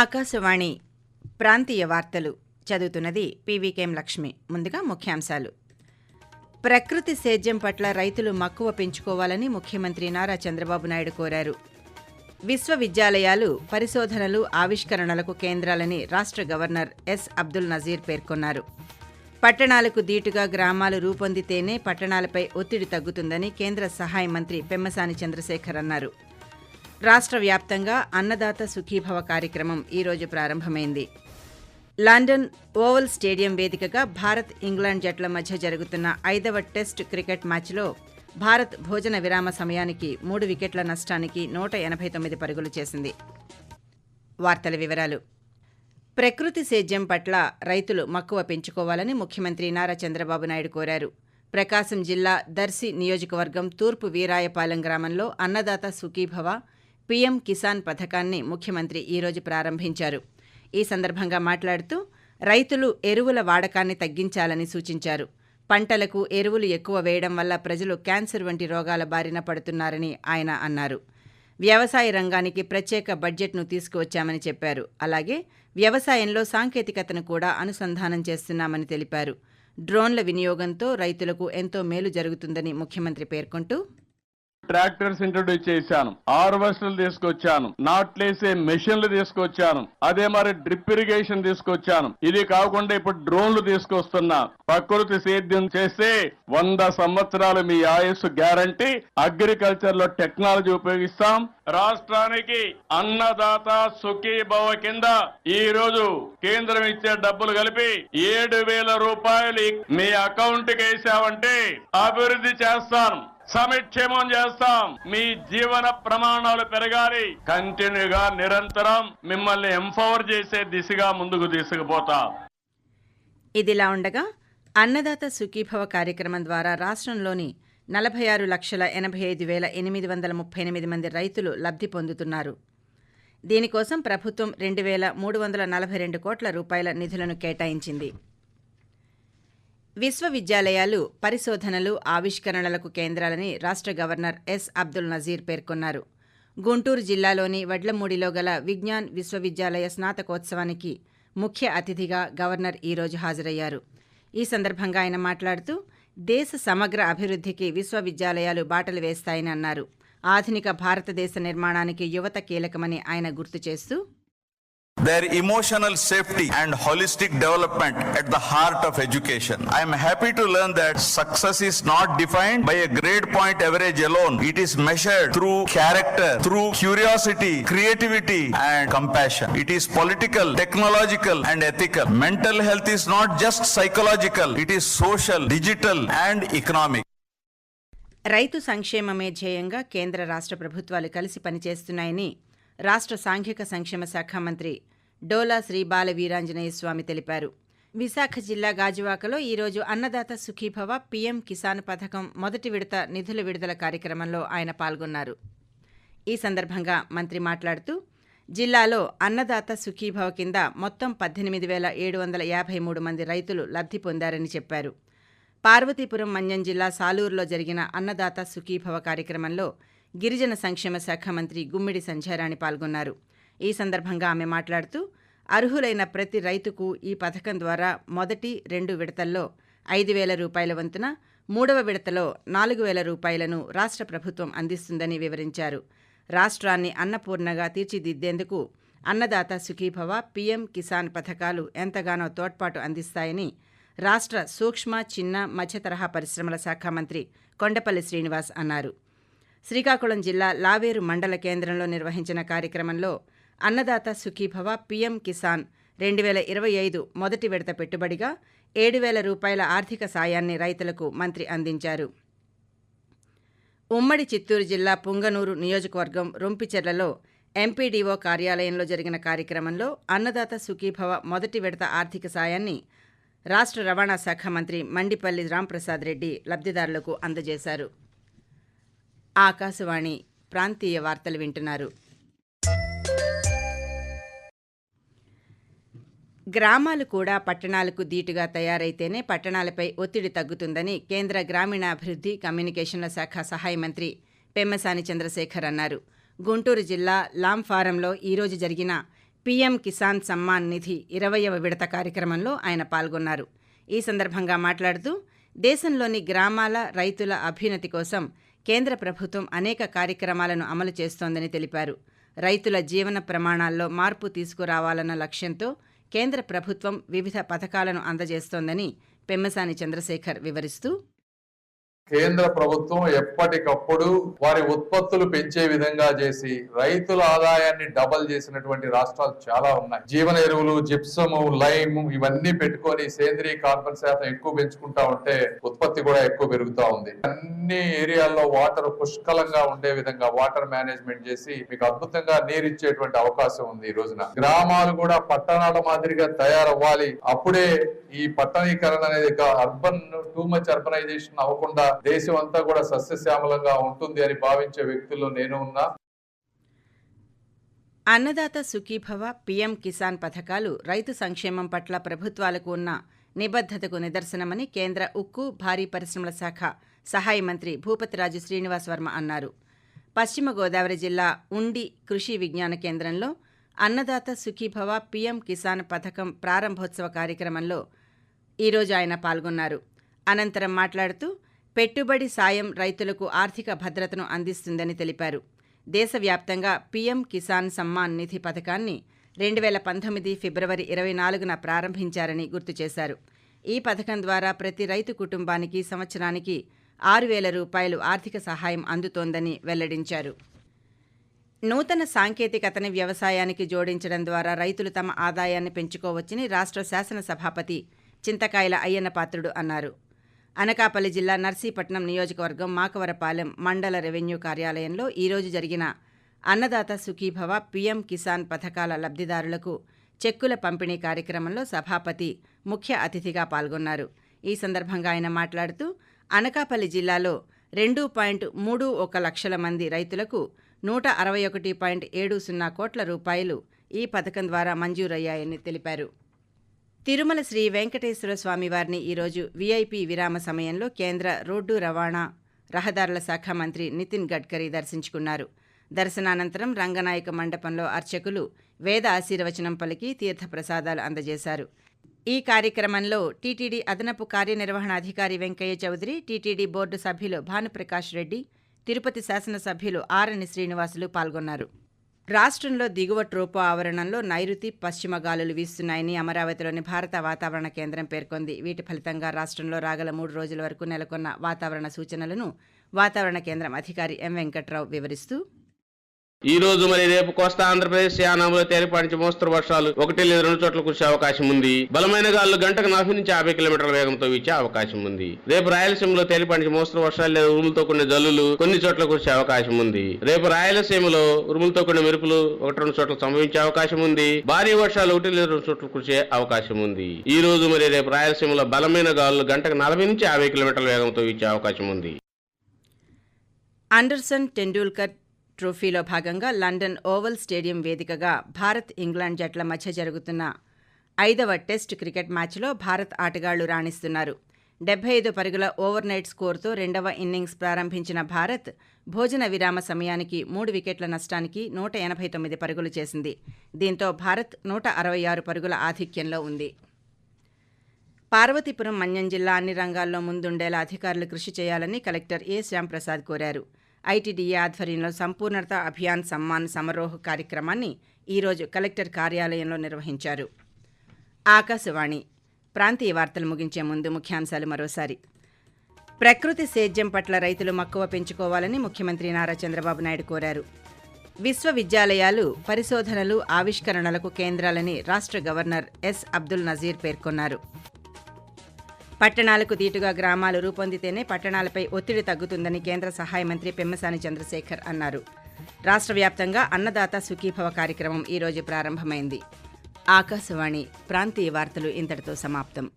ఆకాశవాణి ప్రాంతీయ వార్తలు చదువుతున్నది పీవీకేఎం లక్ష్మి. ముందుగా ముఖ్యాంశాలు. ప్రకృతి సేద్యం పట్ల రైతులు మక్కువ పెంచుకోవాలని ముఖ్యమంత్రి నారా చంద్రబాబు నాయుడు కోరారు. విశ్వవిద్యాలయాలు పరిశోధనలు, ఆవిష్కరణలకు కేంద్రాలని రాష్ట్ర గవర్నర్ ఎస్ అబ్దుల్ నజీర్ పేర్కొన్నారు. పట్టణాలకు దీటుగా గ్రామాలు రూపొందితేనే పట్టణాలపై ఒత్తిడి తగ్గుతుందని కేంద్ర సహాయ మంత్రి పెమ్మసాని చంద్రశేఖర్ అన్నారు. రాష్ట్ర వ్యాప్తంగా అన్నదాత సుఖీభవ కార్యక్రమం ఈరోజు ప్రారంభమైంది. లండన్ ఓవల్ స్టేడియం వేదికగా భారత్, ఇంగ్లాండ్ జట్ల మధ్య జరుగుతున్న 5వ టెస్ట్ క్రికెట్ మ్యాచ్లో భారత్ భోజన విరామ సమయానికి 3 వికెట్ల నష్టానికి 189 పరుగులు చేసింది. వార్తల వివరాలు. ప్రకృతి సేద్యం పట్ల రైతులు మక్కువ పెంచుకోవాలని ముఖ్యమంత్రి నారా చంద్రబాబు నాయుడు కోరారు. ప్రకాశం జిల్లా దర్శి నియోజకవర్గం తూర్పు వీరాయపాలెం గ్రామంలో అన్నదాత సుఖీభవ పీఎం కిసాన్ పథకాన్ని ముఖ్యమంత్రి ఈరోజు ప్రారంభించారు. ఈ సందర్భంగా మాట్లాడుతూ రైతులు ఎరువుల వాడకాన్ని తగ్గించాలని సూచించారు. పంటలకు ఎరువులు ఎక్కువ వేయడం వల్ల ప్రజలు క్యాన్సర్ వంటి రోగాల బారిన పడుతున్నారని ఆయన అన్నారు. వ్యవసాయ రంగానికి ప్రత్యేక బడ్జెట్ను తీసుకువచ్చామని చెప్పారు. అలాగే వ్యవసాయంలో సాంకేతికతను కూడా అనుసంధానం చేస్తున్నామని తెలిపారు. డ్రోన్ల వినియోగంతో రైతులకు ఎంతో మేలు జరుగుతుందని ముఖ్యమంత్రి పేర్కొంటూ, ట్రాక్టర్స్ ఇంట్రొడ్యూస్ చేశాను, హార్వెస్టర్లు తీసుకొచ్చాను, నాట్లేసే మెషిన్లు తీసుకొచ్చాను, అదే మరి డ్రిప్ ఇరిగేషన్ తీసుకొచ్చాను. ఇది కాకుండా ఇప్పుడు డ్రోన్లు తీసుకొస్తున్నా. ప్రకృతి సేద్యం చేస్తే 100 సంవత్సరాలు మీ ఆయుస్సు గ్యారంటీ. అగ్రికల్చర్ లో టెక్నాలజీ ఉపయోగిస్తాం. రాష్ట్రానికి అన్నదాత సుఖీభవ కింద ఈ రోజు కేంద్రం ఇచ్చే డబ్బులు కలిపి 7,000 రూపాయలు మీ అకౌంట్ కి వేసామంటే అభివృద్ధి చేస్తాను, సమిక్షేమం చేస్తాం. మీ జీవన ప్రమాణాలు పెరగాలి. కంటిన్యూగా నిరంతరం మిమ్మల్ని ఎంపవర్ చేసే దిశగా ముందుకు తీసుకుపోతాం. ఇదిలా ఉండగా అన్నదాత సుఖీభవ కార్యక్రమం ద్వారా రాష్ట్రంలోని 46,85,838 మంది రైతులు లబ్ధి పొందుతున్నారు. దీనికోసం ప్రభుత్వం 2,342 కోట్ల రూపాయల నిధులను కేటాయించింది. విశ్వవిద్యాలయాలు పరిశోధనలు, ఆవిష్కరణలకు కేంద్రాలని రాష్ట్ర గవర్నర్ ఎస్ అబ్దుల్ నజీర్ పేర్కొన్నారు. గుంటూరు జిల్లాలోని వడ్లమూడిలో గల విజ్ఞాన్ విశ్వవిద్యాలయ స్నాతకోత్సవానికి ముఖ్య అతిథిగా గవర్నర్ ఈరోజు హాజరయ్యారు. ఈ సందర్భంగా ఆయన మాట్లాడుతూ దేశ సమగ్ర అభివృద్ధికి విశ్వవిద్యాలయాలు బాటలు వేస్తాయని అన్నారు. ఆధునిక భారతదేశ నిర్మాణానికి యువత కీలకమని ఆయన గుర్తు చేస్తూ, their emotional safety and holistic development at the heart of education. I am happy to learn that success is not defined by a grade point average alone. It is measured through character, through curiosity, creativity and compassion. It is political, technological and ethical. Mental health is not just psychological. It is social, digital and economic. రైతు సంక్షేమమే ధ్యేయంగా కేంద్ర రాష్ట్ర ప్రభుత్వాలు కలిసి పనిచేస్తున్నాయని రాష్ట్ర సాంఘిక సంక్షేమ శాఖ మంత్రి డోలా శ్రీ బాల వీరాంజనేయ స్వామి తెలిపారు. విశాఖ జిల్లా గాజువాకలో ఈరోజు అన్నదాత సుఖీభవ పీఎం కిసాన్ పథకం మొదటి విడత నిధుల విడుదల కార్యక్రమంలో ఆయన పాల్గొన్నారు. ఈ సందర్భంగా మంత్రి మాట్లాడుతూ జిల్లాలో అన్నదాత సుఖీభవ కింద మొత్తం 18,753 మంది రైతులు లబ్ధి పొందారని చెప్పారు. పార్వతీపురం మన్యం జిల్లా సాలూరులో జరిగిన అన్నదాత సుఖీభవ కార్యక్రమంలో గిరిజన సంక్షేమ శాఖ మంత్రి గుమ్మిడి సంధ్యారాణి పాల్గొన్నారు. ఈ సందర్భంగా ఆమె మాట్లాడుతూ అర్హులైన ప్రతి రైతుకు ఈ పథకం ద్వారా మొదటి 2 విడతల్లో 5,000 రూపాయల వంతున, 3వ విడతలో 4,000 రూపాయలను రాష్ట్ర ప్రభుత్వం అందిస్తుందని వివరించారు. రాష్ట్రాన్ని అన్నపూర్ణగా తీర్చిదిద్దేందుకు అన్నదాత సుఖీభవ, పీఎం కిసాన్ పథకాలు ఎంతగానో తోడ్పాటు అందిస్తాయని రాష్ట్ర సూక్ష్మ, చిన్న, మధ్య తరహా పరిశ్రమల శాఖ మంత్రి కొండపల్లి శ్రీనివాస్ అన్నారు. శ్రీకాకుళం జిల్లా లావేరు మండల కేంద్రంలో నిర్వహించిన కార్యక్రమంలో అన్నదాత సుఖీభవ పీఎం కిసాన్ 2025 మొదటి విడత పెట్టుబడిగా 7,000 రూపాయల ఆర్థిక సాయాన్ని రైతులకు మంత్రి అందించారు. ఉమ్మడి చిత్తూరు జిల్లా పుంగనూరు నియోజకవర్గం రొంపిచెర్లలో ఎంపీడీఓ కార్యాలయంలో జరిగిన కార్యక్రమంలో అన్నదాత సుఖీభవ మొదటి విడత ఆర్థిక సాయాన్ని రాష్ట్ర రవాణా శాఖ మంత్రి మండిపల్లి రాంప్రసాద్ రెడ్డి లబ్ధిదారులకు అందజేశారు. ఆకాశవాణి ప్రాంతీయ వార్తలు వింటున్నారు. గ్రామాలు కూడా పట్టణాలకు దీటుగా తయారైతేనే పట్టణాలపై ఒత్తిడి తగ్గుతుందని కేంద్ర గ్రామీణాభివృద్ధి, కమ్యూనికేషన్ల శాఖ సహాయ మంత్రి పెమ్మసాని చంద్రశేఖర్ అన్నారు. గుంటూరు జిల్లా లాంఫారంలో ఈరోజు జరిగిన పీఎం కిసాన్ సమ్మాన్ నిధి 20వ విడత కార్యక్రమంలో ఆయన పాల్గొన్నారు. ఈ సందర్భంగా మాట్లాడుతూ దేశంలోని గ్రామాల రైతుల అభ్యున్నతి కోసం కేంద్ర ప్రభుత్వం అనేక కార్యక్రమాలను అమలు చేస్తోందని తెలిపారు. రైతుల జీవన ప్రమాణాల్లో మార్పు తీసుకురావాలన్న లక్ష్యంతో కేంద్ర ప్రభుత్వం వివిధ పథకాలను అందజేస్తోందని పెమ్మసాని చంద్రశేఖర్ వివరిస్తూ, కేంద్ర ప్రభుత్వం ఎప్పటికప్పుడు వారి ఉత్పత్తులు పెంచే విధంగా చేసి రైతుల ఆదాయాన్ని డబల్ చేసినటువంటి రాష్ట్రాలు చాలా ఉన్నాయి. జీవన ఎరువులు, జిప్సము, లైమ్ ఇవన్నీ పెట్టుకొని సేంద్రీయ కార్బన్ శాతం ఎక్కువ పెంచుకుంటా ఉంటే ఉత్పత్తి కూడా ఎక్కువ పెరుగుతా ఉంది. అన్ని ఏరియాల్లో వాటర్ పుష్కలంగా ఉండే విధంగా వాటర్ మేనేజ్మెంట్ చేసి మీకు అద్భుతంగా నీరిచ్చేటువంటి అవకాశం ఉంది. ఈ రోజున గ్రామాలు కూడా పట్టణాల మాదిరిగా తయారవ్వాలి. అప్పుడే ఈ పట్టణీకరణ అనేది అర్బన్ టూ మచ్ అర్బనైజేషన్ అవ్వకుండా దేశం అంతా కూడా సస్యశ్యామలంగా ఉంటుంది అని భావించే వ్యక్తుల్లో నేను ఉన్నా. అన్నదాత సుఖీభవ, పీఎం కిసాన్ పథకాలు రైతు సంక్షేమం పట్ల ప్రభుత్వాలకు ఉన్న నిబద్ధతకు నిదర్శనమని కేంద్ర ఉక్కు, భారీ పరిశ్రమల శాఖ సహాయ మంత్రి భూపతిరాజు శ్రీనివాస్ వర్మ అన్నారు. పశ్చిమ గోదావరి జిల్లా ఉండి కృషి విజ్ఞాన కేంద్రంలో అన్నదాత సుఖీభవ, పీఎం కిసాన్ పథకం ప్రారంభోత్సవ కార్యక్రమంలో ఈరోజు ఆయన పాల్గొన్నారు. అనంతరం మాట్లాడుతూ పెట్టుబడి సాయం రైతులకు ఆర్థిక భద్రతను అందిస్తుందని తెలిపారు. దేశవ్యాప్తంగా పీఎం కిసాన్ సమ్మాన్ నిధి పథకాన్ని 2019 ఫిబ్రవరి 24న ప్రారంభించారని గుర్తు చేశారు. ఈ పథకం ద్వారా ప్రతి రైతు కుటుంబానికి సంవత్సరానికి 6,000 రూపాయలు ఆర్థిక సహాయం అందుతోందని వెల్లడించారు. నూతన సాంకేతికతని వ్యవసాయానికి జోడించడం ద్వారా రైతులు తమ ఆదాయాన్ని పెంచుకోవచ్చని రాష్ట్ర శాసనసభాపతి చింతకాయల అయ్యన్నపాత్రుడు అన్నారు. అనకాపల్లి జిల్లా నర్సీపట్నం నియోజకవర్గం మాకవరపాలెం మండల రెవెన్యూ కార్యాలయంలో ఈరోజు జరిగిన అన్నదాత సుఖీభవ, పీఎం కిసాన్ పథకాల లబ్ధిదారులకు చెక్కుల పంపిణీ కార్యక్రమంలో సభాపతి ముఖ్య అతిథిగా పాల్గొన్నారు. ఈ సందర్భంగా ఆయన మాట్లాడుతూ అనకాపల్లి జిల్లాలో 2.31 లక్షల మంది రైతులకు 161.70 కోట్ల రూపాయలు ఈ పథకం ద్వారా మంజూరయ్యాయని తెలిపారు. తిరుమల శ్రీ వెంకటేశ్వర స్వామివారిని ఈరోజు వీఐపీ విరామ సమయంలో కేంద్ర రోడ్డు రవాణా, రహదారుల శాఖ మంత్రి నితిన్ గడ్కరీ దర్శించుకున్నారు. దర్శనానంతరం రంగనాయక మండపంలో అర్చకులు వేద ఆశీర్వచనం పలికి తీర్థప్రసాదాలు అందజేశారు. ఈ కార్యక్రమంలో టీటీడీ అదనపు కార్యనిర్వహణాధికారి వెంకయ్య చౌదరి, టీటీడీ బోర్డు సభ్యులు భానుప్రకాష్ రెడ్డి, తిరుపతి శాసనసభ్యులు ఆరణి శ్రీనివాసులు పాల్గొన్నారు. రాష్ట్రంలో దిగువ ట్రోపో ఆవరణంలో నైరుతి, పశ్చిమ గాలులు వీస్తున్నాయని అమరావతిలోని భారత వాతావరణ కేంద్రం పేర్కొంది. వీటి ఫలితంగా రాష్ట్రంలో రాగల 3 రోజుల వరకు నెలకొన్న వాతావరణ సూచనలను వాతావరణ కేంద్రం అధికారి ఎం వెంకట్రావు వివరిస్తూ, ఈ రోజు మరి రేపు కోస్తా ఆంధ్రప్రదేశ్ యానాంలో తేలిపాటి నుంచి మోస్తరు వర్షాలు 1 లేదా 2 చోట్ల కురిసే అవకాశం ఉంది. బలమైన గాలులు గంటకు 40 నుంచి 50 కిలోమీటర్ల వేగంతో వీచే అవకాశం ఉంది. రేపు రాయలసీమలో తేలిపాటి నుంచి మోస్తరు వర్షాలు లేదా ఉరుములతో కూడిన జల్లులు కొన్ని చోట్ల కురిసే అవకాశం ఉంది. రేపు రాయలసీమలో ఉరుములతో కూడిన మెరుపులు 1-2 చోట్ల సంభవించే అవకాశం ఉంది. భారీ వర్షాలు 1 లేదా 2 చోట్ల కురిసే అవకాశం ఉంది. ఈ రోజు మరి రేపు రాయలసీమలో బలమైన గాలులు గంటకు 40 నుంచి 50 కిలోమీటర్ల వేగంతో వీచే అవకాశం ఉంది. అండర్సన్ టెండూల్కర్ ట్రోఫీలో భాగంగా లండన్ ఓవల్ స్టేడియం వేదికగా భారత్, ఇంగ్లాండ్ జట్ల మధ్య జరుగుతున్న 5వ టెస్ట్ క్రికెట్ మ్యాచ్లో భారత్ ఆటగాళ్లు రాణిస్తున్నారు. 75 పరుగుల ఓవర్నైట్ స్కోరుతో 2వ ఇన్నింగ్స్ ప్రారంభించిన భారత్ భోజన విరామ సమయానికి 3 వికెట్ల నష్టానికి 189 పరుగులు చేసింది. దీంతో భారత్ 166 పరుగుల ఆధిక్యంలో ఉంది. పార్వతీపురం మన్యం జిల్లా అన్ని రంగాల్లో ముందుండేలా అధికారులు కృషి చేయాలని కలెక్టర్ ఏ శ్యాంప్రసాద్ కోరారు. ఐటీడీఏ ఆధ్వర్యంలో సంపూర్ణత అభియాన్ సమ్మాన్ సమరోహ్ కార్యక్రమాన్ని ఈరోజు కలెక్టర్ కార్యాలయంలో నిర్వహించారు. ఆకాశవాణి ప్రాంతీయ వార్తలు ముగించే ముందు ముఖ్యాంశాలు మరోసారి. ప్రకృతి సేద్యం పట్ల రైతులు మక్కువ పెంచుకోవాలని ముఖ్యమంత్రి నారా చంద్రబాబు నాయుడు కోరారు. విశ్వవిద్యాలయాలు పరిశోధనలు, ఆవిష్కరణలకు కేంద్రాలని రాష్ట్ర గవర్నర్ ఎస్ అబ్దుల్ నజీర్ పేర్కొన్నారు. పట్టణాలకు దీటుగా గ్రామాలు రూపొందితేనే పట్టణాలపై ఒత్తిడి తగ్గుతుందని కేంద్ర సహాయ మంత్రి పెమ్మసాని చంద్రశేఖర్ అన్నారు. రాష్ట్ర వ్యాప్తంగా అన్నదాత సుఖీభవ కార్యక్రమం ఈరోజు ప్రారంభమైంది. ఆకాశవాణి ప్రాంతీయ వార్తలు ఇంతటితో సమాప్తం.